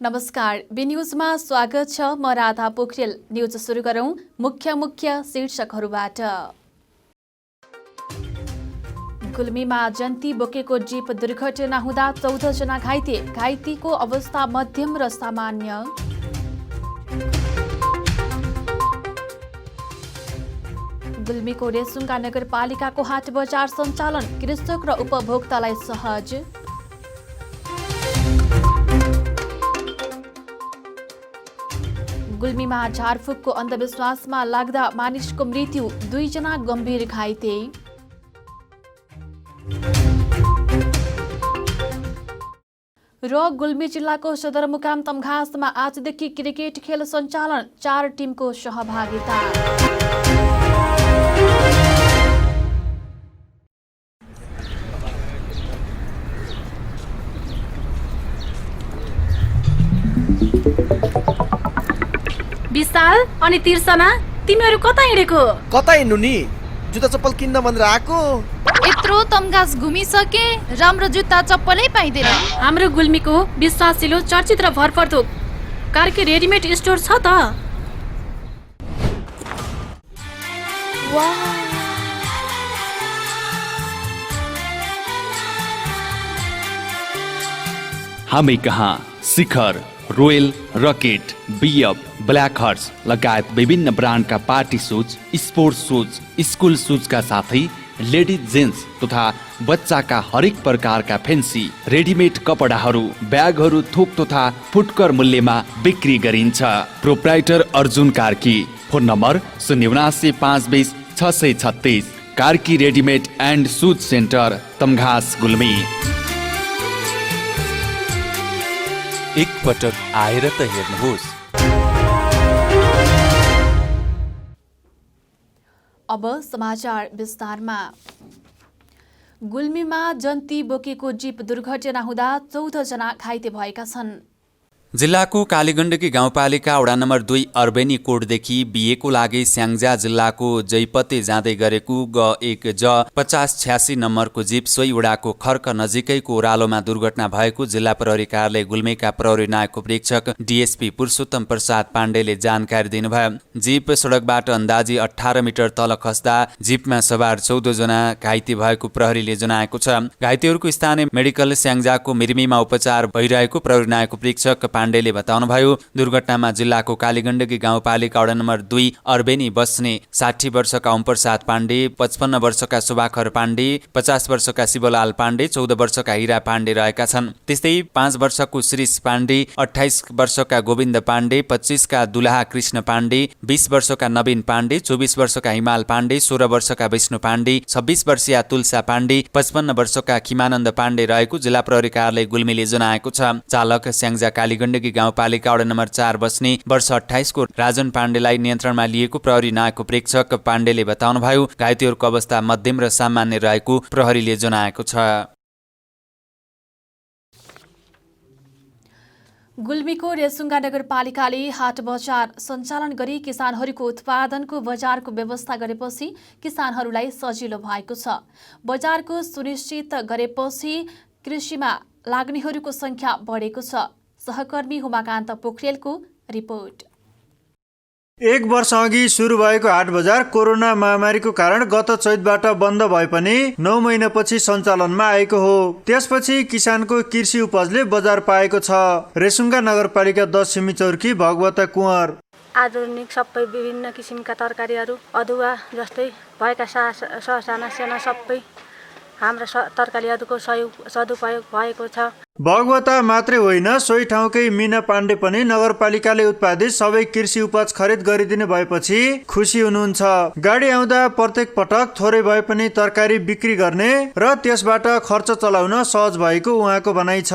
नमस्कार, बी न्यूजमा स्वागत छ। म राधा पोखरेल। न्यूज सुरु गरौं मुख्य शीर्षकहरूबाट। गुल्मीमा जन्ती बोकेको जीप दुर्घटना हुँदा 14 जना घाइते। घाइतेको अवस्था मध्यम र सामान्य। गुल्मीको रेसुङ्गा नगरपालिकाको हाट बजार सञ्चालन, कृषक र उपभोक्तालाई सहज। गुल्मीमा झारफुकको अन्धविश्वासमा लाग्दा मानिसको मृत्यु, 2 जना गम्भीर घाइते। र गुल्मी जिल्लाको सदरमुकाम तमघासमा आजदेखि क्रिकेट खेल सञ्चालन, 4 टिमको सहभागिता। विशाल अनि तिर्सना, तिमीहरू कता हिँडेको? कता हिँड्नु नि? जुत्ता चप्पल किन्न भनेर आएको। यत्रो तमघास घुमिसके, राम्रो जुत्ता चप्पलै पाइँदैन। हाम्रो गुल्मीको विश्वासिलो चर्चित र भरपर्दो कार्की रेडिमेड स्टोर छ त। हामी कहाँ Shikhar, Royal, Rocket, BF, Black Horse लगायत विभिन्न ब्रान्डका party shoes, sports shoes, school सुजका साथै लेडिज जेन्ट्स तथा बच्चाका हरेक प्रकारका फेन्सी रेडिमेड कपडाहरू, ब्यागहरू थोक तथा फुटकर मूल्यमा बिक्री गरिन्छ। Proprietor Arjun Karki. Phone number 079 520 Karki readymade and shoes centre, Tamghas, Gulmi. एक पटक आएर त हेर्नुहोस्। अब समाचार विस्तारमा। गुल्मीमा जन्ती बोकेको जीप दुर्घटना हुँदा 14 जना घाइते भएका छन्। जिल्लाको कालीगण्डकी गाउँपालिका वडा नम्बर 2 अर्बेनी कोटदेखि बिएको लागि स्याङ्जा जिल्लाको जैपते जाँदै गरेको G1 5086 नम्बरको जीप सोही वडाको खर्क नजिकैको ओह्रालोमा दुर्घटना भएको जिल्ला प्रहरी कार्यालय गुल्मीका प्रहरी नायक उपरीक्षक डीएसपी पुरुषोत्तम प्रसाद पाण्डेले जानकारी दिनुभयो। जीप सडकबाट अन्दाजी 18 मिटर तल खस्दा जीपमा सवार 14 जना घाइते भएको प्रहरीले जनाएको छ। घाइतेहरूको स्थानीय मेडिकल स्याङ्जाको मिर्मीमा उपचार भइरहेको प्रहरी नायक उपरीक्षक पाण्डेले बताउनुभयो। दुर्घटनामा जिल्लाको कालीगण्डकी गाउँपालिका वडा नम्बर 2 अर्बेनी बस्ने 60 वर्षका ओमप्रसाद पाण्डे, 55 वर्षका सुभाकर पाण्डे, 50 वर्षका शिवलाल पाण्डे, 14 वर्षका हिरा पाण्डे रहेका छन्। त्यस्तै 5 वर्षको श्रीष पाण्डे, 28 वर्षका गोविन्द पाण्डे, 25 का दुलाहा कृष्ण पाण्डे, 20 वर्षका नवीन पाण्डे, 24 वर्षका हिमाल पाण्डे, 16 वर्षका विष्णु पाण्डे, 26 वर्षीय तुलसा पाण्डे, 55 वर्षका खिमानन्द पाण्डे रहेको जिल्ला प्रहरी कार्यालय गुल्मीले जनाएको छ। चालक स्याङ्जा कालीगण्डकी गाउँपालिका वडा नम्बर 4 बस्ने वर्ष 28 को राजन पाण्डेलाई नियन्त्रणमा लिएको प्रहरी नायक प्रेक्षक पाण्डेले बताउनुभयो। घाइतेहरूको अवस्था मध्यम र सामान्य रहेको प्रहरीले जनाएको छ। गुल्मीको रेसुङ्गा नगरपालिकाले हाट बजार सञ्चालन गरी किसानहरूको उत्पादनको बजारको व्यवस्था गरेपछि किसानहरूलाई सजिलो भएको छ। बजारको सुनिश्चित गरेपछि कृषिमा लाग्नेहरूको संख्या बढेको छ। सहकर्मी उमाकान्त पोखरेलको रिपोर्ट। 1 वर्ष अघि सुरु भएको हाट बजार कोरोना महामारीको कारण गत चैतबाट बन्द भए पनि 9 महिनापछि सञ्चालनमा आएको हो। त्यसपछि किसानको कृषि उपजले बजार पाएको छ। रेसुङ्गा नगरपालिका 10 सिमिचौरकी भगवता कुँवर। आधुनिक सबै विभिन्न किसिमका तरकारीहरू, अदुवा जस्तै भएका ससाना साना सबै हाम्रा तरकारीहरूको सदुपयोग भएको छ। भगवता मात्रै होइन, सोही ठाउँकै मिना पाण्डे पनि नगरपालिकाले उत्पादित सबै कृषि उपज खरिद गरिदिने भएपछि खुसी हुनुहुन्छ। गाडी आउँदा प्रत्येक पटक थोरै भए पनि तरकारी बिक्री गर्ने र त्यसबाट खर्च चलाउन सहज भएको उहाँको भनाइ छ।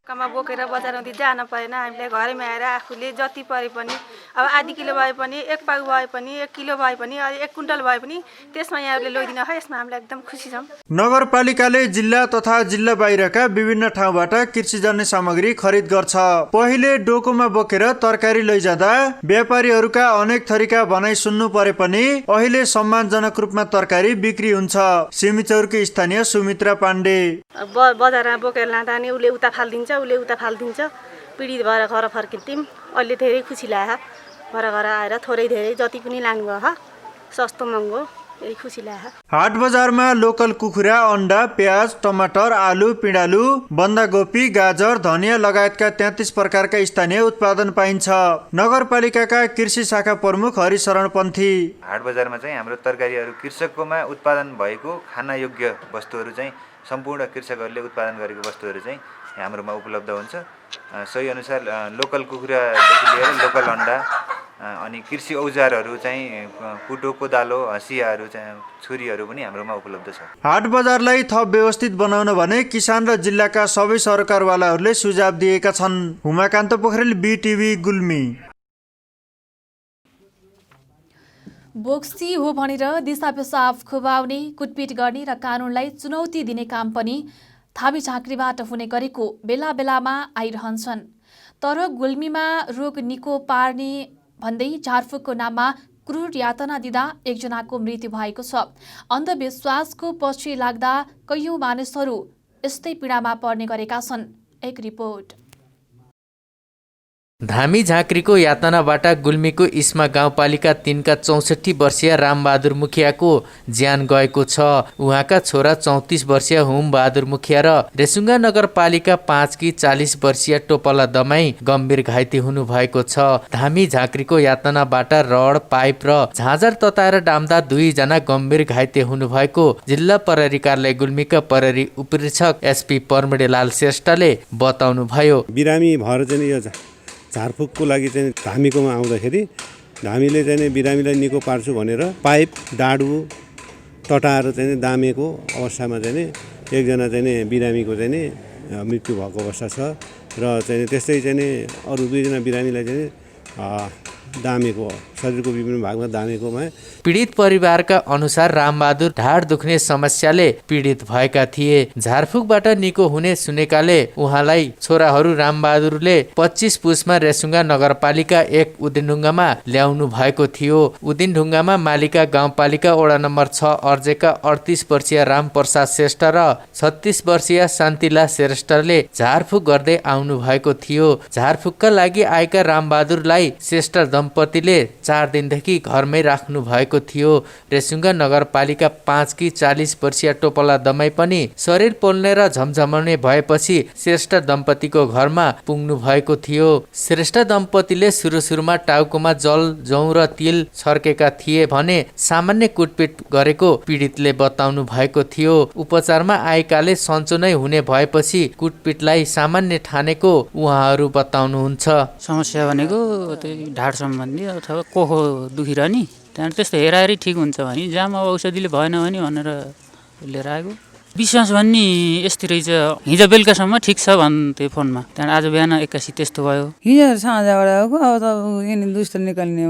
कमा बोकेर बजारमा जान परेन। हामीले घरैमा आएर आफूले जति परे पनि, अब आधी किलो भए पनि, 1 पाउ भए पनि, 1 किलो भए पनि, 1 कुइन्टल भए पनि त्यसमा यहाँहरूले लैदिनु है। यसमा हामीले एकदम खुसी छौँ। नगरपालिकाले जिल्ला तथा जिल्ला बाहिरका विभिन्न ठाउँबाट कृषिजन्य सामग्री खरिद गर्छ। पहिले डोकोमा बोकेर तरकारी लैजाँदा व्यापारीहरूका अनेक थरीका भनाइ सुन्नु परे पनि अहिले सम्मानजनक रूपमा तरकारी बिक्री हुन्छ। सिमिचौरकी स्थानीय सुमित्रा पाण्डे। बजारमा बोकेर लाँदा नि उसले उता फालिदिन्छ, उसले उता फालिदिन्छ। पीडित भएर घर फर्किन्थ्यौँ। अहिले धेरै खुसी लाग्यो। घर आएर थोरै धेरै जति पनि लानुभयो सस्तो महँगो यही खुसी लाग्यो। हाट बजारमा लोकल कुखुरा, अन्डा, प्याज, टमाटर, आलु, पिँडालु, बन्दागोपी, गाजर, धनियाँ लगायतका 33 प्रकारका स्थानीय उत्पादन पाइन्छ। नगरपालिकाका कृषि शाखा प्रमुख हरिशरण पन्थी हाट बजारमा चाहिँ हाम्रो तरकारीहरू कृषककोमा उत्पादन भएको खाना योग्य वस्तुहरू चाहिँ सम्पूर्ण कृषकहरूले उत्पादन गरेको वस्तुहरू चाहिँ हाम्रोमा उपलब्ध हुन्छ। सोही अनुसार लोकल कुखुरादेखि लिएर लोकल अन्डा अनि कृषि औजारहरू चाहिँ कुटो, कोदालो, हँसियाहरू चाहिँ छुरीहरू पनि हाम्रोमा उपलब्ध छ। हाट बजारलाई थप व्यवस्थित बनाउन भने किसान र जिल्लाका सबै सरकारवालाहरूले सुझाव दिएका छन्। उमाकान्त पोखरेल, BTV, गुल्मी। बोक्सी हो भनेर दिशा पेसाब खुबाउने, कुटपिट गर्ने र कानुनलाई चुनौती दिने काम पनि थामी झाँक्रीबाट हुने गरेको बेला बेलामा आइरहन्छन्। तर गुल्मीमा रोग निको पार्ने भन्दै झारफुकको नाममा क्रूर यातना दिँदा एकजनाको मृत्यु भएको छ। अन्धविश्वासको पछि लाग्दा कैयौं मानिसहरू यस्तै पीडामा पर्ने गरेका छन्। एक रिपोर्ट। धामी झाँक्रीको यातनाबाट गुल्मीको इस्मा गाउँपालिका 3 का 64 वर्षीय रामबहादुर मुखियाको ज्यान गएको छ। उहाँका छोरा 34 वर्षीय हुमबहादुर मुखिया र रेसुङ्गा नगरपालिका 5 की 40 वर्षीय टोपला दमाई गम्भीर घाइते हुनुभएको छ। धामी झाँक्रीको यातनाबाट रड, पाइप र झाँझर तताएर डाम्दा 2 जना गम्भीर घाइते हुनुभएको जिल्ला प्रहरी कार्यालय गुल्मीका प्रहरी उपरीक्षक SP परमडेलाल श्रेष्ठले बताउनुभयो। बिरामी भएर चाहिँ यो झारफुकको लागि चाहिँ धामीकोमा आउँदाखेरि धामीले चाहिँ बिरामीलाई निको पार्छु भनेर पाइप, डाडु तटाएर चाहिँ दामेको अवस्थामा चाहिँ एकजना चाहिँ बिरामीको चाहिँ मृत्यु भएको अवस्था छ र चाहिँ त्यस्तै चाहिँ अरू 2 जना बिरामीलाई चाहिँ दामेको, शरीरको विभिन्न भागमा दामेकोमा। पीडित परिवारका अनुसार रामबहादुर ढाड दुख्ने समस्याले पीडित भएका थिए। झारफुकबाट निको हुने सुनेकाले उहाँलाई छोराहरू रामबहादुरले 25 पुसमा रेसुङ्गा नगरपालिका 1 उदिनढुङ्गामा ल्याउनु भएको थियो। उदिनढुङ्गामा मालिका गाउँपालिका वडा नम्बर 6 अर्जेका 38 वर्षीय रामप्रसाद श्रेष्ठ र 36 वर्षीय शान्तिला श्रेष्ठले झारफुक गर्दै आउनु भएको थियो। झारफुकका लागि आएका रामबहादुरलाई श्रेष्ठ दम्पतिले 4 दिनदेखि घरमै राख्नु भएको थियो। रेसुङ्गा नगरपालिका 5 की 40 वर्षीय टोपला दमाई पनि शरीर पोल्ने र झमझमाउने भएपछि श्रेष्ठ दम्पतिको घरमा पुग्नु भएको थियो। श्रेष्ठ दम्पतिले सुरुमा टाउकोमा जल, जौ र तिल छर्केका थिए भने सामान्य कुटपिट गरेको पीडितले बताउनु भएको थियो। उपचारमा आएकाले सन्चो नै हुने भएपछि कुटपिटलाई सामान्य ठानेको उहाँहरू बताउनुहुन्छ। समस्या भनेको त्यही ढाड सम्बन्धी अथवा कोखो दुखिरहने, त्यहाँदेखि त्यस्तो हेराहेरी ठिक हुन्छ भने जाम अब औषधिले भएन भने भनेर लिएर आएको। विश्वास भन्ने यस्तै रहेछ, हिजो बेलुकासम्म ठिक छ भन्थे फोनमा, त्यहाँदेखि आज बिहान 81 त्यस्तो भयो। हिजो साँझबाट आएको, अब त यिनी दुष्ट निकाल्ने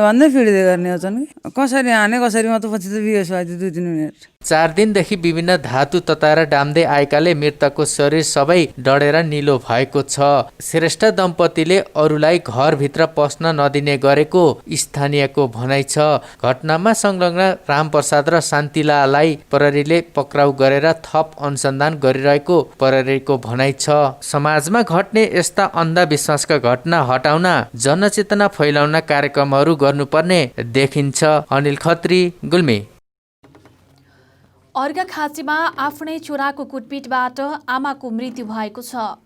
भन्दै फिर्दै गर्ने हो छन्। कसरी हाने कसरी म त पछि त बिहोस भयो 2-3 मिनट। 4 दिनदेखि विभिन्न धातु तताएर डाम्दै आएकाले मृतकको शरीर सबै डढेर निलो भएको छ। श्रेष्ठ दम्पतिले अरूलाई घरभित्र पस्न नदिने गरेको स्थानीयको भनाइ छ। घटनामा संलग्न रामप्रसाद र शान्तिलालाई प्रहरीले पक्राउ गरेर थप अनुसन्धान गरिरहेको प्रहरीको भनाइ छ। समाजमा घट्ने यस्ता अन्धविश्वासका घटना हटाउन जनचेतना फैलाउन कार्यक्रमहरू गर्नुपर्ने देखिन्छ। अनिल खत्री, गुल्मी। अर्घाखाँचीमा आफ्नै छोराको कुटपिटबाट आमाको मृत्यु भएको छ।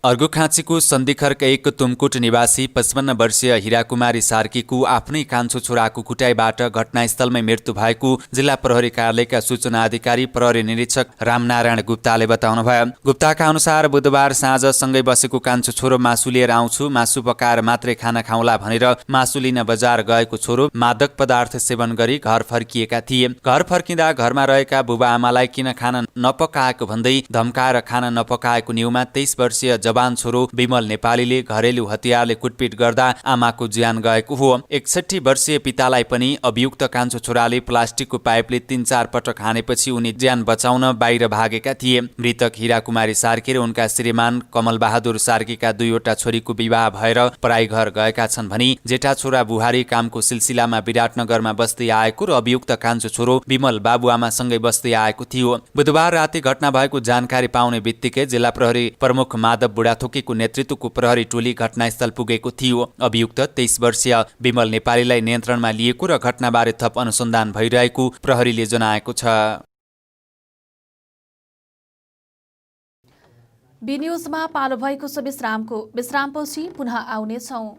अर्घाखाँचीको सन्धिखर्क 1 तुमकुट निवासी 55 वर्षीय हिराकुमारी सार्कीको आफ्नै कान्छो छोराको कुटाइबाट घटनास्थलमै मृत्यु भएको जिल्ला प्रहरी कार्यालयका सूचना अधिकारी प्रहरी निरीक्षक रामनारायण गुप्ताले बताउनुभयो। गुप्ताका अनुसार बुधबार साँझ सँगै बसेको कान्छो छोरो मासु लिएर आउँछु, मासु पकाएर मात्रै खाना खाउँला भनेर मासु लिन बजार गएको छोरो मादक पदार्थ सेवन गरी घर फर्किएका थिए। घर फर्किँदा घरमा रहेका बुबा आमालाई किन खाना नपकाएको भन्दै धम्काएर खाना नपकाएको न्युमा 23 वर्षीय जवान छोरो विमल नेपालीले घरेलु हतियारले कुटपिट गर्दा आमाको ज्यान गएको हो। 61 वर्षीय पितालाई पनि अभियुक्त कान्छो छोराले प्लास्टिकको पाइपले 3-4 पटक हानेपछि उनी ज्यान बचाउन बाहिर भागेका थिए। मृतक हिराकुमारी सार्की र उनका श्रीमान कमल बहादुर सार्कीका 2वटा छोरीको विवाह भएर पराई घर गएका छन् भनी जेठा छोरा बुहारी कामको सिलसिलामा विराटनगरमा बस्दै आएको र अभियुक्त कान्छो छोरो विमल बाबुआमासँगै बस्दै आएको थियो। बुधबार राति घटना भएको जानकारी पाउने बित्तिकै जिल्ला प्रहरी प्रमुख माधव बुढाथोकीको नेतृत्वको प्रहरी टोली घटनास्थल पुगेको थियो। अभियुक्त 23 वर्षीय विमल नेपालीलाई नियन्त्रणमा लिएको र घटनाबारे थप अनुसन्धान भइरहेको प्रहरीले जनाएको छ। बी न्यूजमा पालो भएको छ विश्रामपछि पुनः आउनेछौँ।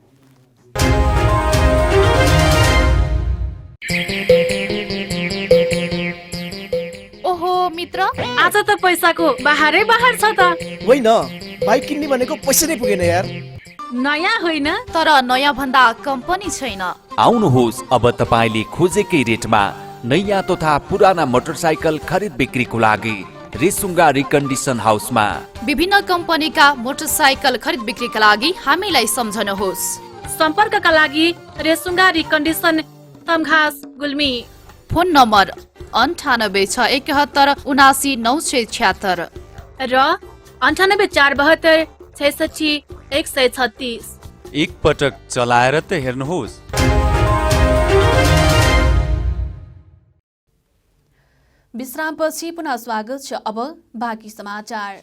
ओहो मित्र, आज त पैसाको बाहरै बाहर छ त। होइन, बाइक किन्ने भनेको पैसा नै पुगेन यार। नयाँ होइन तर नयाँ भन्दा कम्पनी छैन। आउनुहोस्, अब तपाईले खोजेकै रेटमा नयाँ तथा पुराना मोटरसाइकल खरिद बिक्रीको लागि रेसुङ्गा रिकन्डिसन हाउसमा। विभिन्न कम्पनीका मोटरसाइकल खरिद बिक्रीका लागि हामीलाई सम्झनुहोस्। सम्पर्कका लागि Resunga recondition Tamghas Gulmi. Phone number 9861719676 र 9847266136। एक पटक चलाएर त हेर्नुहोस्। विश्रामपछि पुनः स्वागत छ। अब बाँकी समाचार।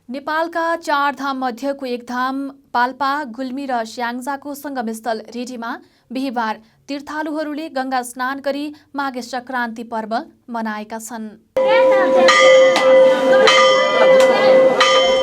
नेपालका 4 धाम मध्येको एक धाम पाल्पा, गुल्मी र स्याङ्जाको संगमस्थल रेडीमा बिहिबार तीर्थालुहरूले गंगा स्नान गरी माघे संक्रान्ति पर्व मनाएका छन्।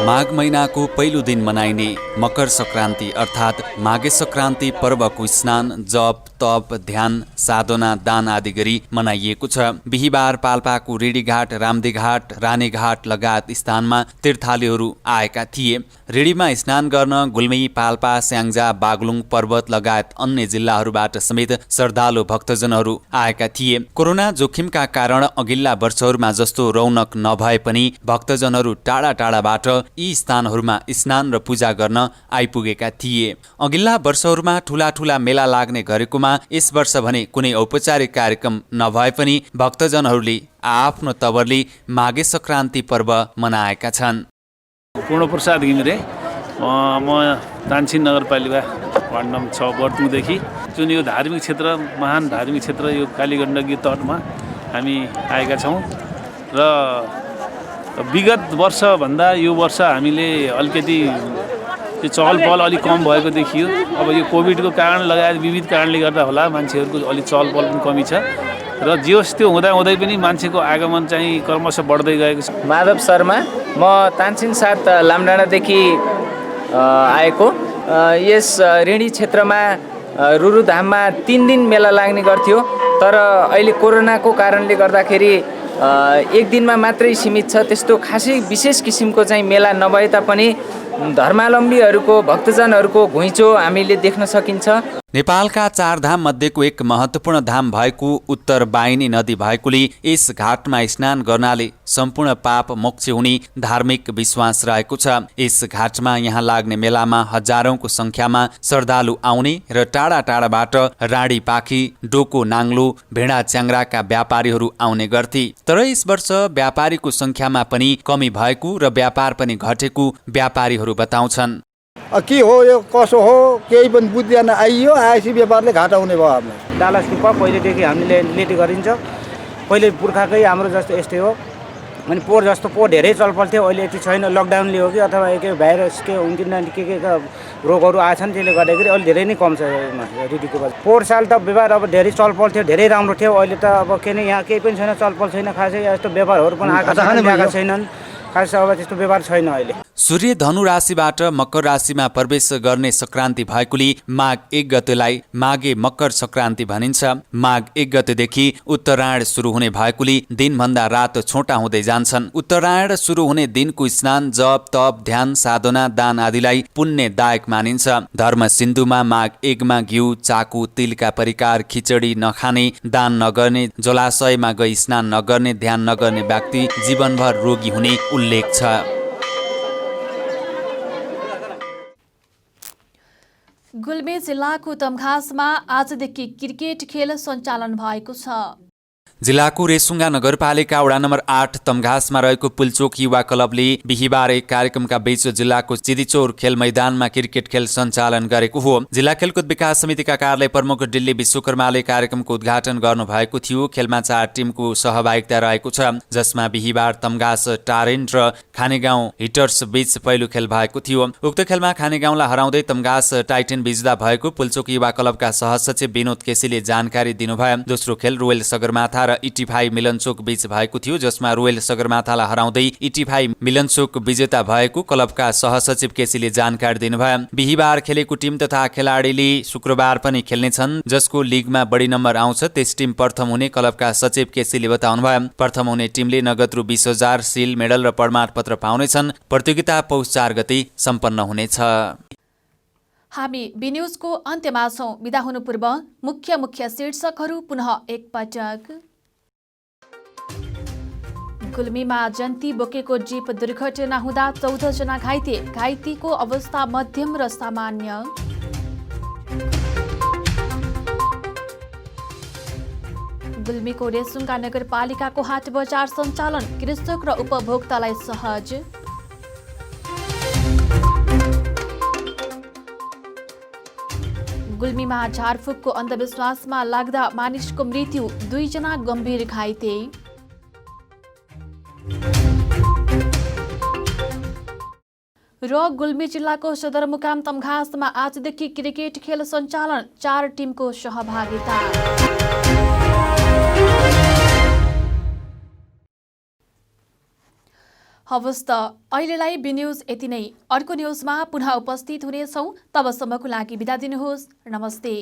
माघ महिनाको पहिलो दिन मनाइने मकर संक्रान्ति अर्थात् माघे संक्रान्ति पर्वको स्नान, जप, तप, ध्यान, साधना, दान आदि गरी मनाइएको छ। बिहिबार पाल्पाको रेडीघाट, रामदेघाट, रानीघाट लगायत स्थानमा तीर्थालुहरू आएका थिए। रेडीमा स्नान गर्न गुल्मी, पाल्पा, स्याङ्जा, बागलुङ पर्वत लगायत अन्य जिल्लाहरूबाट समेत श्रद्धालु भक्तजनहरू आएका थिए। कोरोना जोखिमका कारण अघिल्ला वर्षहरूमा जस्तो रौनक नभए पनि भक्तजनहरू टाढा टाढाबाट यी स्थानहरूमा स्नान र पूजा गर्न आइपुगेका थिए। अघिल्ला वर्षहरूमा ठूला ठूला मेला लाग्ने गरेकोमा यस वर्ष भने कुनै औपचारिक कार्यक्रम नभए पनि भक्तजनहरूले आफ्नो तवरले माघे संक्रान्ति पर्व मनाएका छन्। पूर्णप्रसाद घिमिरे, म तानछिन नगरपालिका वार्ड नम्बर 6 बर्तुङदेखि जुन यो धार्मिक क्षेत्र, महान धार्मिक क्षेत्र यो कालीगण्डकी तटमा हामी आएका छौँ र विगत वर्षभन्दा यो वर्ष हामीले अलिकति यो चहल पहल अलिक कम भएको देखियो। अब यो कोभिडको कारण लगायत विविध कारणले गर्दा होला मान्छेहरूको अलिक चहल पहल पनि कमी छ र जे होस् त्यो हुँदाहुँदै पनि मान्छेको आगमन चाहिँ क्रमशः बढ्दै गएको छ। माधव शर्मा, म तानछिन 7 लामडाँडादेखि आएको। यस ऋणी क्षेत्रमा रुरुधाममा 3 दिन मेला लाग्ने गर्थ्यो, तर अहिले कोरोनाको कारणले गर्दाखेरि एक दिनमा मात्रै सीमित छ। त्यस्तो खासै विशेष किसिमको चाहिँ मेला नभए तापनि धर्मावलम्बीहरूको, भक्तजनहरूको घुइँचो हामीले देख्न सकिन्छ। नेपालका 4 धाम मध्येको एक महत्त्वपूर्ण धाम भएको उत्तरवाहिनी नदी भएकोले यस घाटमा स्नान गर्नाले सम्पूर्ण पाप मोक्ष हुने धार्मिक विश्वास रहेको छ। यस घाटमा यहाँ लाग्ने मेलामा हजारौंको संख्यामा श्रद्धालु आउने र टाढा टाढाबाट राडी पाखी, डोको नाङ्लो, भेडा च्याङ्राका व्यापारीहरू आउने गर्थे। तर यस वर्ष व्यापारीको संख्यामा पनि कमी भएको र व्यापार पनि घटेको व्यापारीहरू बताउँछन्। के हो यो कसो हो केही पनि बुझ्दैन। आएपछि व्यापारले घाटा हुने भयो। हामीलाई डाला सुक्पा पहिलेदेखि हामीले लेट गरिन्छ। पहिले पुर्खाकै हाम्रो जस्तो यस्तै हो। अनि पोहोर जस्तो पोहोर धेरै चलपल थियो, अहिले यति छैन। लकडाउनले हो कि अथवा के भाइरस के हुन्किन के रोगहरू आएछन्, त्यसले गर्दाखेरि अहिले धेरै नै कम छ रेडीको बजार। पोहोर साल त व्यापार अब धेरै चलपल थियो, धेरै राम्रो थियो। अहिले त अब के नै यहाँ केही पनि छैन, चलपल छैन खासै। यस्तो व्यापारहरू पनि आएका छैनन्, खास अब त्यस्तो व्यवहार छैन अहिले। सूर्य धनु राशिबाट मकर राशिमा प्रवेश गर्ने संक्रान्ति भएकोले माघ 1 गतेलाई माघे मकर संक्रान्ति भनिन्छ। माघ 1 गतेदेखि उत्तरायण सुरु हुने भएकोले दिनभन्दा रात छोटा हुँदै जान्छन्। उत्तरायण सुरु हुने दिनको स्नान, जप, तप, ध्यान, साधना, दान आदिलाई पुण्यदायक मानिन्छ। धर्म सिन्धुमा माघ 1 मा घिउ, चाकु, तिलका परिकार, खिचडी नखाने, दान नगर्ने, जलाशयमा गई स्नान नगर्ने, ध्यान नगर्ने व्यक्ति जीवनभर रोगी हुने उल्लेख छ। गुल्मी जिल्लाको तमघासमा आजदेखि क्रिकेट खेल सञ्चालन भएको छ। जिल्लाको रेसुङ्गा नगरपालिका वडा नम्बर 8 तमघासमा रहेको पुलचोक युवा क्लबले बिहिबार एक कार्यक्रमका बीच जिल्लाको चिदिचौर खेल मैदानमा क्रिकेट खेल सञ्चालन गरेको हो। जिल्ला खेलकुद विकास समितिका कार्यालय प्रमुख डिल्ली विश्वकर्माले कार्यक्रमको उद्घाटन गर्नुभएको थियो। खेलमा 4 टिमको सहभागिता रहेको छ, जसमा बिहिबार तमघास टारेन्ट र खानेगाउँ हिटर्स बीच पहिलो खेल भएको थियो। उक्त खेलमा खानेगाउँलाई हराउँदै तमघास टाइटन विजेता भएको पुलचोक युवा क्लबका सहसचिव विनोद केसीले जानकारी दिनुभयो। दोस्रो खेल रोयल सगरमाथा इटी5 मिलनचोक बीच भएको थियो, जसमा रोयल सगरमाथालाई हराउँदै इटी5 मिलनचोक विजेता भएको क्लबका सहसचिव केसीले जानकारी दिनुभयो। बिहिबार खेलेको टिम तथा खेलाडीले शुक्रबार पनि खेल्नेछन्, जसको लिगमा बढी नम्बर आउँछ त्यस टिम प्रथम हुने क्लबका सचिव केसीले बताउनुभयो। प्रथम हुने टिमले नगद रु 20,000 सिल मेडल र प्रमाणपत्र पाउनेछन्। प्रतियोगिता पौष 4 गते सम्पन्न हुनेछ। हामी बिन्युजको अन्त्यमा छौं। बिदा हुनु पूर्व मुख्य शीर्षकहरू पुनः एकपटक। गुल्मीमा जन्ती बोकेको जीप दुर्घटना हुँदा 14 जना घाइते। घाइतेको अवस्था मध्यम र सामान्य। गुल्मीको रेसुङ्गा नगरपालिकाको हाट बजार सञ्चालन, कृषक र उपभोक्तालाई सहज। गुल्मीमा झारफुकको अन्धविश्वासमा लाग्दा मानिसको मृत्यु, 2 जना गम्भीर घाइते। र गुल्मी जिल्लाको सदरमुकाम तमघासमा आजदेखि क्रिकेट खेल सञ्चालन, 4 टिमको सहभागिता। हवस् त अहिलेलाई बिन्युज यति नै। अर्को न्युजमा पुनः उपस्थित हुनेछौँ। तबसम्मको लागि बिदा दिनुहोस्। नमस्ते।